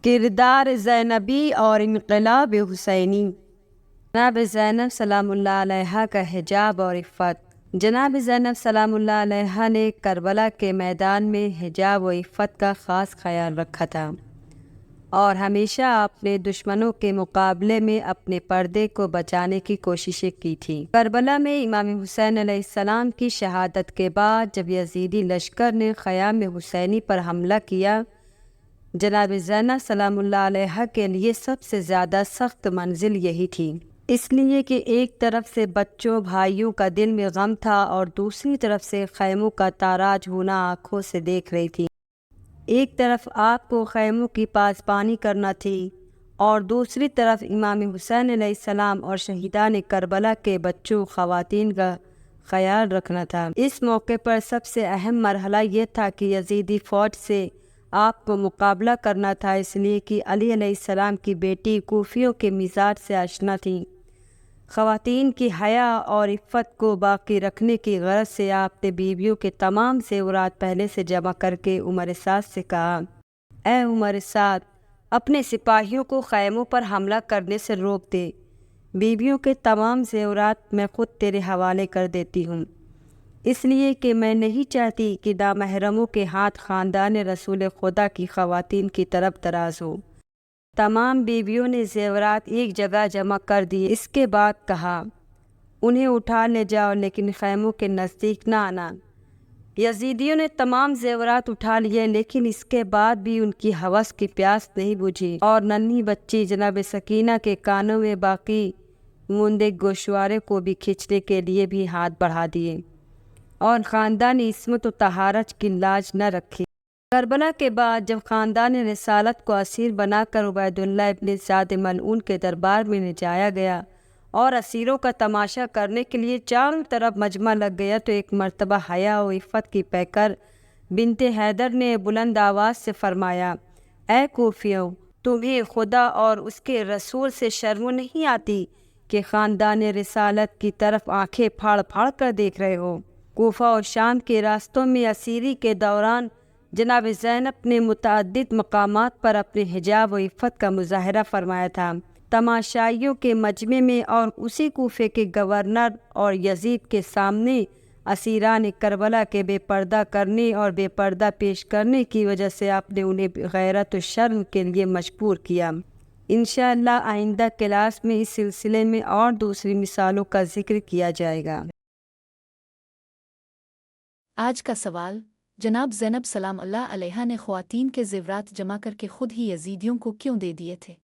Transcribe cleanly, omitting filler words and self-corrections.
کردار زینبی اور انقلاب حسینی۔ جناب زینب سلام اللہ علیہا کا حجاب اور عفت۔ جناب زینب سلام اللہ علیہا نے کربلا کے میدان میں حجاب و عفت کا خاص خیال رکھا تھا اور ہمیشہ اپنے دشمنوں کے مقابلے میں اپنے پردے کو بچانے کی کوششیں کی تھیں۔ کربلا میں امام حسین علیہ السلام کی شہادت کے بعد جب یزیدی لشکر نے خیام حسینی پر حملہ کیا، جناب زینب سلام اللہ علیہا کے لیے سب سے زیادہ سخت منزل یہی تھی، اس لیے کہ ایک طرف سے بچوں بھائیوں کا دل میں غم تھا اور دوسری طرف سے خیموں کا تاراج ہونا آنکھوں سے دیکھ رہی تھی۔ ایک طرف آپ کو خیموں کی پاسبانی کرنا تھی اور دوسری طرف امام حسین علیہ السلام اور شہیدان کربلا کے بچوں خواتین کا خیال رکھنا تھا۔ اس موقع پر سب سے اہم مرحلہ یہ تھا کہ یزیدی فوج سے آپ کو مقابلہ کرنا تھا، اس لیے کہ علی علیہ السلام کی بیٹی کوفیوں کے مزاج سے آشنا تھیں۔ خواتین کی حیا اور عفت کو باقی رکھنے کی غرض سے آپ نے بیویوں کے تمام زیورات پہلے سے جمع کر کے عمر سعد سے کہا، اے عمر سعد، اپنے سپاہیوں کو خیموں پر حملہ کرنے سے روک دے، بیویوں کے تمام زیورات میں خود تیرے حوالے کر دیتی ہوں، اس لیے کہ میں نہیں چاہتی کہ نامحرموں کے ہاتھ خاندان رسول خدا کی خواتین کی طرف دراز ہو۔ تمام بیویوں نے زیورات ایک جگہ جمع کر دیے۔ اس کے بعد کہا، انہیں اٹھا لے جاؤ لیکن خیموں کے نزدیک نہ آنا۔ یزیدیوں نے تمام زیورات اٹھا لیے، لیکن اس کے بعد بھی ان کی ہوس کی پیاس نہیں بجھی اور ننھی بچی جناب سکینہ کے کانوں میں باقی مونڈے گوشوارے کو بھی کھینچنے کے لیے بھی ہاتھ بڑھا دیے اور خاندانی عصمت و طہارت کی لاج نہ رکھی۔ کربلا کے بعد جب خاندان رسالت کو اسیر بنا کر عبید اللہ ابن زیاد ملعون کے دربار میں لے جایا گیا اور اسیروں کا تماشا کرنے کے لیے چاروں طرف مجمع لگ گیا، تو ایک مرتبہ حیا و عفت کی پیکر بنت حیدر نے بلند آواز سے فرمایا، اے کوفیوں، تمہیں خدا اور اس کے رسول سے شرم نہیں آتی کہ خاندان رسالت کی طرف آنکھیں پھاڑ پھاڑ کر دیکھ رہے ہو؟ کوفہ اور شام کے راستوں میں اسیری کے دوران جناب زینب نے متعدد مقامات پر اپنے حجاب و عفت کا مظاہرہ فرمایا تھا۔ تماشائیوں کے مجمع میں اور اسی کوفے کے گورنر اور یزید کے سامنے اسیران کربلا کے بے پردہ کرنے اور بے پردہ پیش کرنے کی وجہ سے آپ نے انہیں غیرت و شرم کے لیے مجبور کیا۔ انشاءاللہ آئندہ کلاس میں اس سلسلے میں اور دوسری مثالوں کا ذکر کیا جائے گا۔ آج کا سوال، جناب زینب سلام اللہ علیہا نے خواتین کے زیورات جمع کر کے خود ہی یزیدیوں کو کیوں دے دیے تھے؟